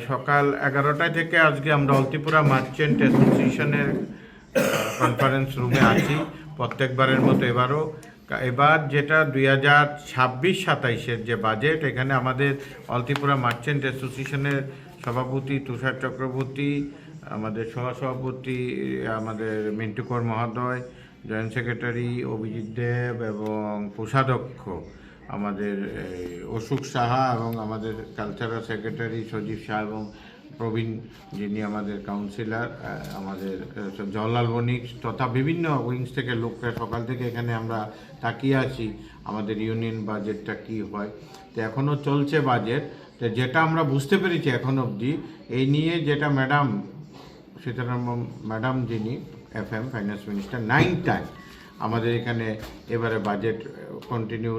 সকাল 11টায় থেকে আজকে আমরা অলতিপুরা মার্চেন্ট অ্যাসোসিয়েশনের কনফারেন্স রুমে আছি প্রত্যেকবারের মতো এবার যেটা 2026-27-এর যে বাজেট, এখানে আমাদের অলতিপুরা মার্চেন্ট অ্যাসোসিয়েশনের সভাপতি তুষার চক্রবর্তী, আমাদের সহসভাপতি আমাদের মিন্টু কর মহোদয়, জয়েন্ট সেক্রেটারি অভিজিৎ দেব এবং কোষাধ্যক্ষ আমাদের অশোক সাহা এবং আমাদের কালচারাল সেক্রেটারি সজীব শাহ এবং প্রবীণ যিনি আমাদের কাউন্সিলর আমাদের জওয়াহরলাল বণিক তথা বিভিন্ন উইংস থেকে লোকরা সকাল থেকে এখানে আমরা তাকিয়ে আছি আমাদের ইউনিয়ন বাজেটটা কী হয়। তো এখনও চলছে বাজেট, তো যেটা আমরা বুঝতে পেরেছি এখন অবধি এই নিয়ে যেটা ম্যাডাম সীতারামন ম্যাডাম যিনি FM ফাইন্যান্স মিনিস্টার 9 টাইম আমাদের এখানে এবারে বাজেট কন্টিনিউ